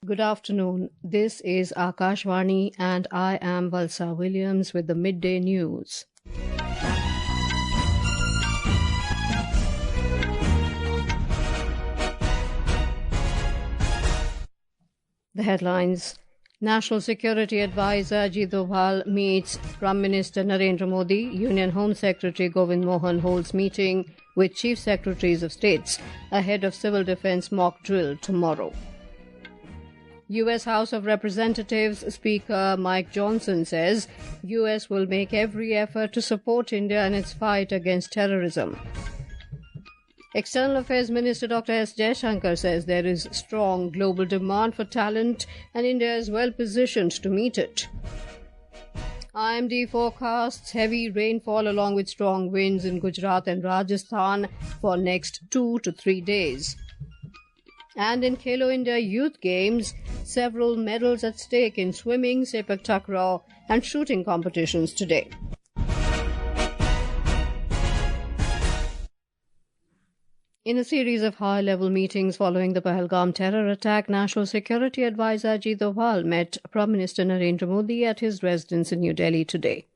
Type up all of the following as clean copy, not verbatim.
Good afternoon. This is Akashvani and I am Valsa Williams with the midday news. The headlines. National Security Advisor Ajit Doval meets Prime Minister Narendra Modi. Union Home Secretary Govind Mohan holds meeting with Chief Secretaries of States ahead of Civil Defence mock drill tomorrow. U.S. House of Representatives Speaker Mike Johnson says U.S. will make every effort to support India in its fight against terrorism. External Affairs Minister Dr Jaishankar says there is strong global demand for talent and India is well positioned to meet it. IMD forecasts heavy rainfall along with strong winds in Gujarat and Rajasthan for next 2 to 3 days. And in Khelo India Youth Games, several medals at stake in swimming, Sepak Takraw and Shooting competitions today. In a series of high-level meetings following the Pahalgam terror attack, National Security Advisor Ajit Doval met Prime Minister Narendra Modi at his residence in New Delhi today.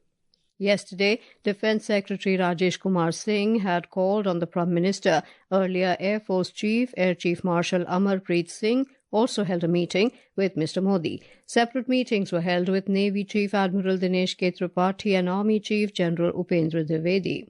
Yesterday, Defence Secretary Rajesh Kumar Singh had called on the Prime Minister. Earlier, Air Force Chief, Air Chief Marshal Amarpreet Singh also held a meeting with Mr. Modi. Separate meetings were held with Navy Chief Admiral Dinesh K. Tripathi and Army Chief General Upendra Dwivedi.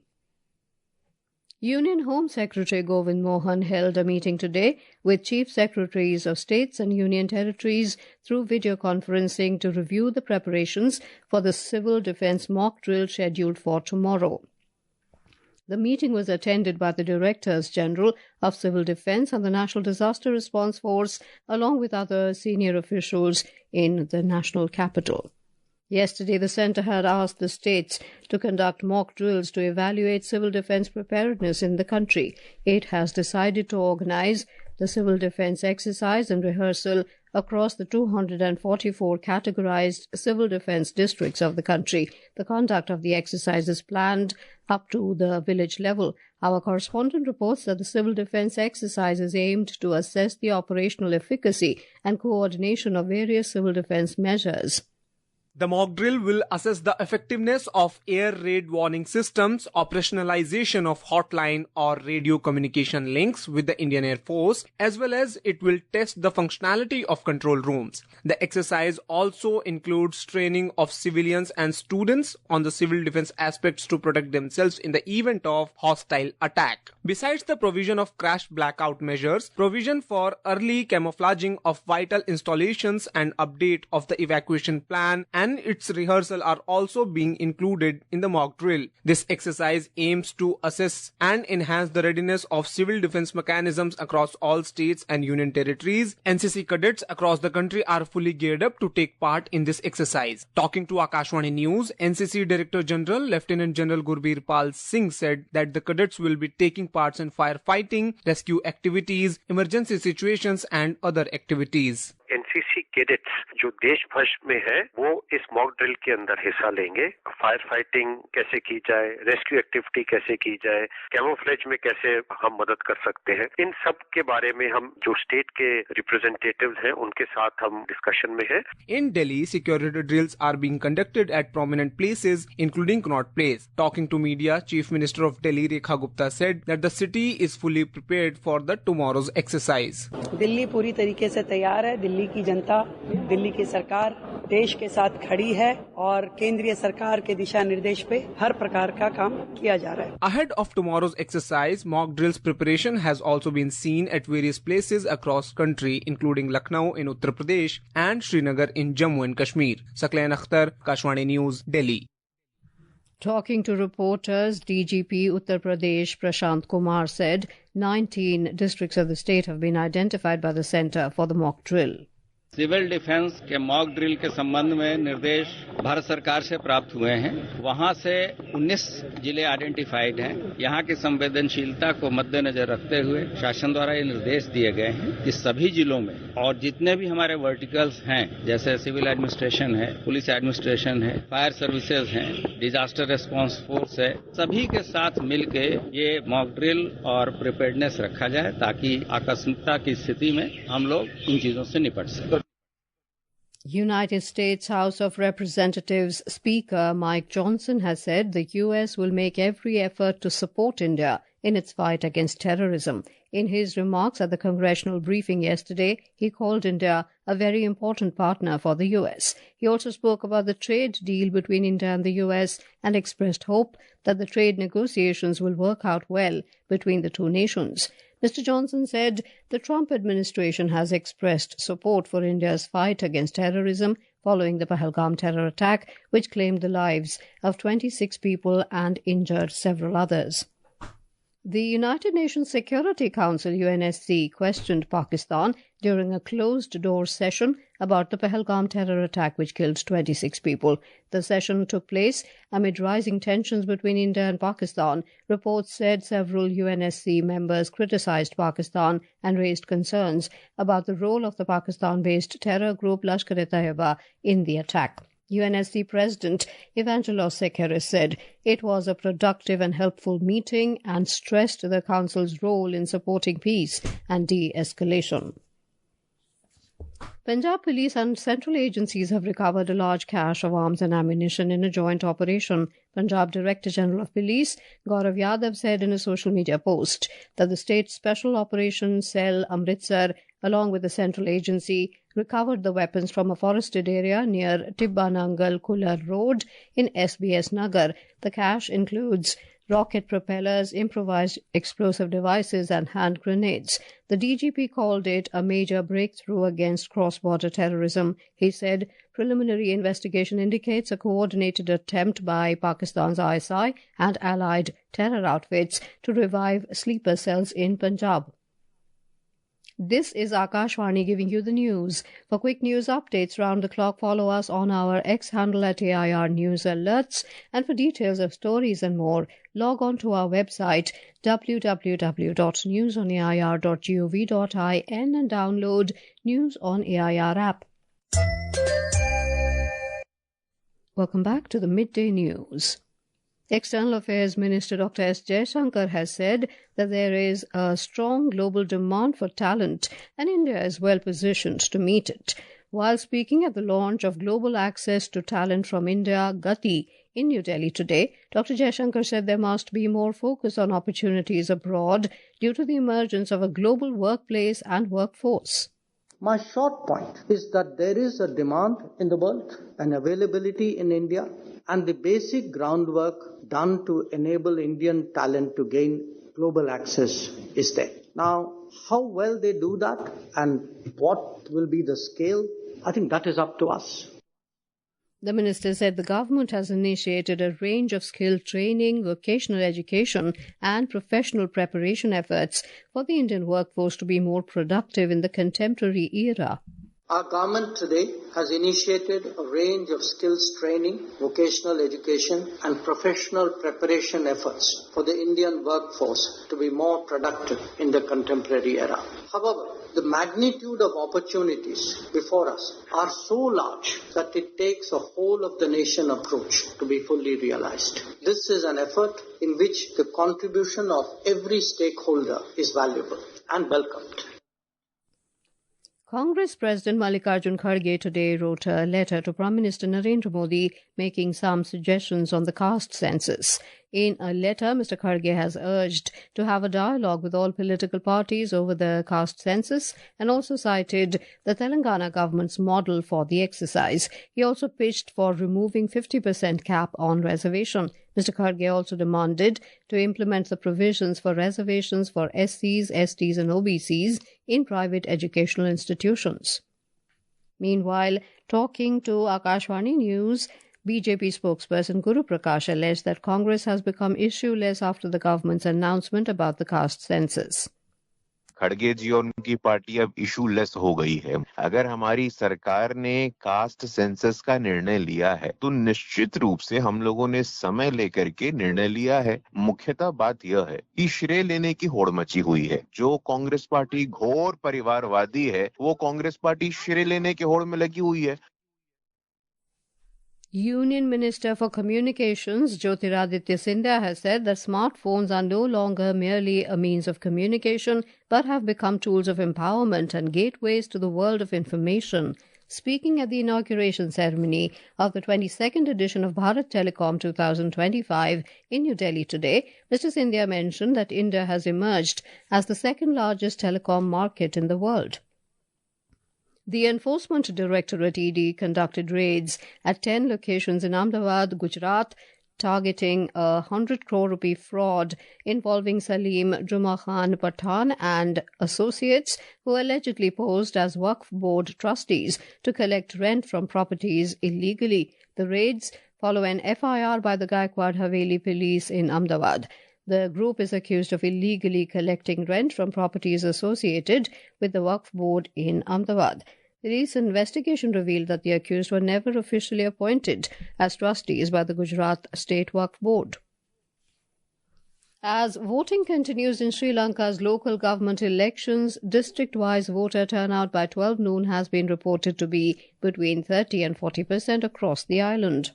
Union Home Secretary Govind Mohan held a meeting today with Chief Secretaries of States and Union Territories through video conferencing to review the preparations for the Civil Defence mock drill scheduled for tomorrow. The meeting was attended by the Directors General of Civil Defence and the National Disaster Response Force, along with other senior officials in the national capital. Yesterday, the centre had asked the states to conduct mock drills to evaluate civil defence preparedness in the country. It has decided to organise the civil defence exercise and rehearsal across the 244 categorised civil defence districts of the country. The conduct of the exercise is planned up to the village level. Our correspondent reports that the civil defence exercise is aimed to assess the operational efficacy and coordination of various civil defence measures. The mock drill will assess the effectiveness of air raid warning systems, operationalization of hotline or radio communication links with the Indian Air Force, as well as it will test the functionality of control rooms. The exercise also includes training of civilians and students on the civil defense aspects to protect themselves in the event of hostile attack. Besides the provision of crash blackout measures, provision for early camouflaging of vital installations and update of the evacuation plan and its rehearsal are also being included in the mock drill. This exercise aims to assess and enhance the readiness of civil defense mechanisms across all states and union territories. NCC cadets across the country are fully geared up to take part in this exercise. Talking to Akashvani News, NCC Director General Lieutenant General Gurbir Pal Singh said that the cadets will be taking parts in firefighting, rescue activities, emergency situations and other activities. NCC cadets जो देश भर में है वो इस mock drill के अंदर हिस्सा लेंगे। फायर फाइटिंग कैसे की जाए, रेस्क्यू एक्टिविटी कैसे की जाए, कैमोफ्लेज में कैसे हम मदद कर सकते हैं, इन सब के बारे में हम जो स्टेट के रिप्रेजेंटेटिव्स हैं उनके साथ हम डिस्कशन में हैं। In Delhi, security drills are being conducted at prominent places, including Connaught Place. Talking to media, Chief Minister of Delhi Rekha Gupta said that the city is fully prepared for the tomorrow's exercise. Delhi पूरी तरीके से तैयार है। दिल्ली की जनता, दिल्ली की सरकार देश के साथ खड़ी है और केंद्रीय सरकार के दिशा निर्देश पे हर प्रकार का काम किया जा रहा है। Ahead of tomorrow's exercise, mock drills preparation has also been seen at various places across country, including Lucknow in Uttar Pradesh and Srinagar in Jammu and Kashmir. Saklain Akhtar, Akashvani News, Delhi. Talking to reporters, DGP Uttar Pradesh Prashant Kumar said 19 districts of the state have been identified by the centre for the mock drill. Civil defence के mock drill के संबंध में निर्देश भारत सरकार से प्राप्त हुए हैं। वहां से 19 जिले आइडेंटिफाइड हैं। यहां की संवेदनशीलता को मद्देनजर रखते हुए शासन द्वारा ये निर्देश दिए गए हैं कि सभी जिलों में और जितने भी हमारे वर्टिकल्स हैं, जैसे सिविल एडमिनिस्ट्रेशन है, पुलिस एडमिनिस्ट्रेशन है, फायर सर्विसेज हैं, डिजास्टर रिस्पांस फोर्स है, सभी के साथ मिलके ये मॉक ड्रिल और प्रिपेयर्डनेस रखा जाए ताकि आकस्मिकता की स्थिति में हम लोग इन चीजों से निपट सकें। United States House of Representatives Speaker Mike Johnson has said the U.S. will make every effort to support India in its fight against terrorism. In his remarks at the congressional briefing yesterday, he called India a very important partner for the U.S. He also spoke about the trade deal between India and the U.S. and expressed hope that the trade negotiations will work out well between the two nations. Mr. Johnson said the Trump administration has expressed support for India's fight against terrorism following the Pahalgam terror attack, which claimed the lives of 26 people and injured several others. The United Nations Security Council UNSC questioned Pakistan during a closed-door session about the Pahalgam terror attack which killed 26 people. The session took place amid rising tensions between India and Pakistan. Reports said several UNSC members criticized Pakistan and raised concerns about the role of the Pakistan-based terror group Lashkar-e-Taiba in the attack. UNSC President Evangelos Sekharis said it was a productive and helpful meeting and stressed the Council's role in supporting peace and de-escalation. Punjab Police and central agencies have recovered a large cache of arms and ammunition in a joint operation. Punjab Director General of Police Gaurav Yadav said in a social media post that the State Special Operations Cell Amritsar, along with the central agency, recovered the weapons from a forested area near Tibbanangal Kular Road in SBS Nagar. The cache includes rocket propellers, improvised explosive devices and hand grenades. The DGP called it a major breakthrough against cross-border terrorism. He said preliminary investigation indicates a coordinated attempt by Pakistan's ISI and allied terror outfits to revive sleeper cells in Punjab. This is Akashvani giving you the news. For quick news updates round the clock, follow us on our X handle at AIR News Alerts. And for details of stories and more, log on to our website www.newsonair.gov.in and download News on AIR app. Welcome back to the Midday News. External Affairs Minister Dr Jaishankar has said that there is a strong global demand for talent and India is well positioned to meet it. While speaking at the launch of Global Access to Talent from India, Gati, in New Delhi today, Dr Jaishankar said there must be more focus on opportunities abroad due to the emergence of a global workplace and workforce. My short point is that there is a demand in the world and availability in India, and the basic groundwork done to enable Indian talent to gain global access is there. Now, how well they do that and what will be the scale, I think that is up to us. The minister said the government has initiated a range of skill training, vocational education and professional preparation efforts for the Indian workforce to be more productive in the contemporary era. Our government today has initiated a range of skills training, vocational education and professional preparation efforts for the Indian workforce to be more productive in the contemporary era. However, the magnitude of opportunities before us are so large that it takes a whole of the nation approach to be fully realized. This is an effort in which the contribution of every stakeholder is valuable and welcomed. Congress President Mallikarjun Kharge today wrote a letter to Prime Minister Narendra Modi making some suggestions on the caste census. In a letter, Mr. Kharge has urged to have a dialogue with all political parties over the caste census and also cited the Telangana government's model for the exercise. He also pitched for removing 50% cap on reservation. Mr. Kharge also demanded to implement the provisions for reservations for SCs, STs and OBCs in private educational institutions. Meanwhile, talking to Akashvani News, BJP spokesperson Guru Prakash alleged that Congress has become issueless after the government's announcement about the caste census. खड़गे जी और उनकी party अब issueless हो गई है। अगर हमारी सरकार ने कास्ट सेंसस का निर्णय लिया है तो निश्चित रूप से हम लोगों ने समय लेकर के निर्णय लिया है। मुख्यतः बात यह है कि श्रेय लेने की होड़ मची हुई है। जो कांग्रेस पार्टी घोर परिवारवादी है, वो कांग्रेस पार्टी श्रेय लेने की होड़ में लगी हुई है। Union Minister for Communications Jyotiraditya Scindia has said that smartphones are no longer merely a means of communication but have become tools of empowerment and gateways to the world of information. Speaking at the inauguration ceremony of the 22nd edition of Bharat Telecom 2025 in New Delhi today, Mr. Scindia mentioned that India has emerged as the second largest telecom market in the world. The Enforcement Directorate ED conducted raids at 10 locations in Ahmedabad, Gujarat, targeting a 100 crore rupee fraud involving Salim Juma Khan Pathan and associates who allegedly posed as Waqf Board trustees to collect rent from properties illegally. The raids follow an FIR by the Gaikwad Haveli police in Ahmedabad. The group is accused of illegally collecting rent from properties associated with the Waqf Board in Ahmedabad. The recent investigation revealed that the accused were never officially appointed as trustees by the Gujarat State Waqf Board. As voting continues in Sri Lanka's local government elections, district-wise voter turnout by 12 noon has been reported to be between 30 and 40% across the island.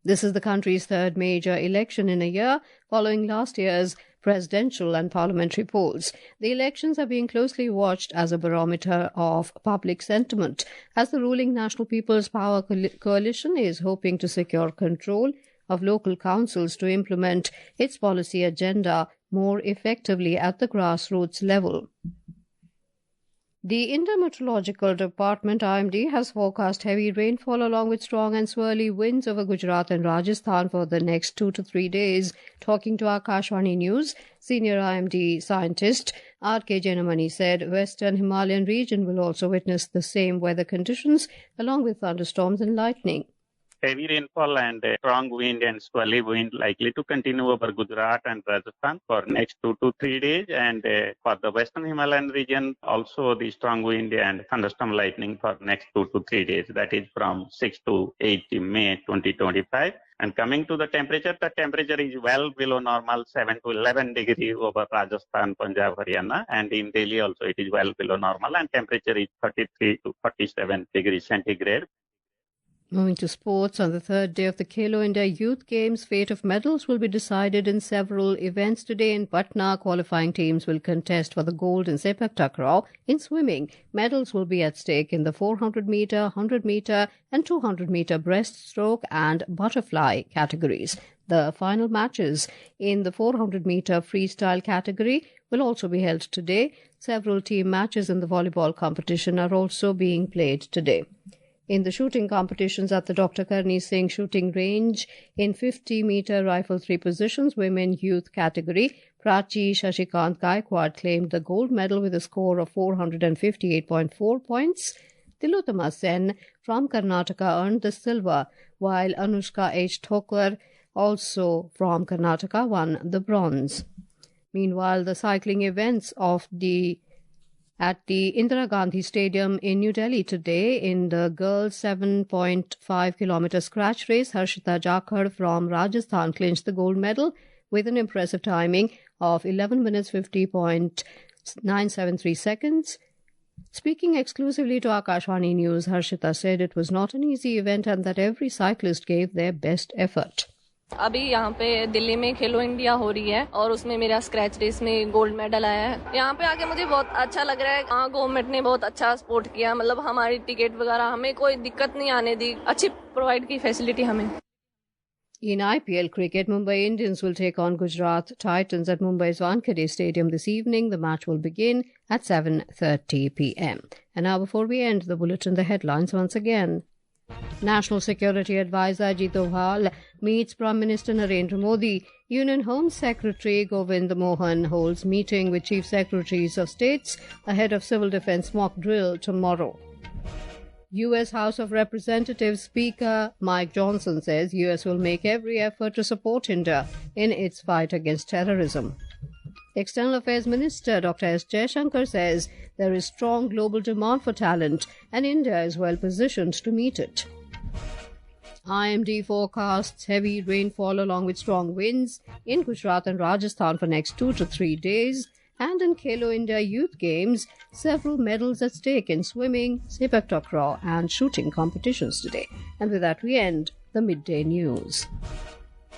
This is the country's third major election in a year, following last year's presidential and parliamentary polls. The elections are being closely watched as a barometer of public sentiment, as the ruling National People's Power Coalition is hoping to secure control of local councils to implement its policy agenda more effectively at the grassroots level. The Indian Meteorological Department (IMD) has forecast heavy rainfall along with strong and swirly winds over Gujarat and Rajasthan for the next 2 to 3 days. Talking to Akashvani News, senior IMD scientist R.K. Jenamani said Western Himalayan region will also witness the same weather conditions along with thunderstorms and lightning. Heavy rainfall and strong wind and swirly wind likely to continue over Gujarat and Rajasthan for next 2 to 3 days. And for the Western Himalayan region, also the strong wind and thunderstorm lightning for next 2 to 3 days. That is from 6 to 8 May 2025. And coming to the temperature is well below normal, 7 to 11 degrees over Rajasthan, Punjab, Haryana. And in Delhi also it is well below normal and temperature is 33 to 47 degrees centigrade. Moving to sports, on the third day of the Khelo India Youth Games, fate of medals will be decided in several events today in Patna. Qualifying teams will contest for the gold in Sepak Takraw. In swimming, medals will be at stake in the 400-meter, 100-meter and 200-meter breaststroke and butterfly categories. The final matches in the 400-meter freestyle category will also be held today. Several team matches in the volleyball competition are also being played today. In the shooting competitions at the Dr. Karni Singh shooting range, in 50-meter rifle 3 positions women youth category, Prachi Shashikant Gaikwad claimed the gold medal with a score of 458.4 points. Tilotama Sen from Karnataka earned the silver, while Anushka H. Thokar, also from Karnataka, won the bronze. Meanwhile, the cycling events at the Indira Gandhi Stadium in New Delhi today, in the girls' 7.5-kilometer scratch race, Harshita Jakhar from Rajasthan clinched the gold medal with an impressive timing of 11 minutes 50.973 seconds. Speaking exclusively to Akashvani News, Harshita said it was not an easy event and that every cyclist gave their best effort. अभी यहाँ पे दिल्ली में खेलो India हो रही है और उसमें मेरा स्क्रैच रेस में गोल्ड मेडल आया है। यहाँ पे आके मुझे बहुत अच्छा लग रहा है। गवर्नमेंट ने बहुत अच्छा सपोर्ट किया, मतलब हमारी टिकट वगैरह हमें कोई दिक्कत नहीं आने दी, अच्छी प्रोवाइड की फैसिलिटी हमें। In IPL cricket, Mumbai Indians will take on Gujarat Titans at Mumbai's Wankhede Stadium this evening. The match will begin at 7:30 p.m. And now, before we end the bulletin, the headlines once again. National Security Advisor Ajit Doval meets Prime Minister Narendra Modi. Union Home Secretary Govind Mohan holds meeting with Chief Secretaries of States ahead of Civil Defense mock drill tomorrow. U.S. House of Representatives Speaker Mike Johnson says U.S. will make every effort to support India in its fight against terrorism. External Affairs Minister Dr Jaishankar says there is strong global demand for talent and India is well positioned to meet it. IMD forecasts heavy rainfall along with strong winds in Gujarat and Rajasthan for next 2 to 3 days. And in Khelo India Youth Games, several medals at stake in swimming, Sepak Takraw and shooting competitions today. And with that we end the midday news.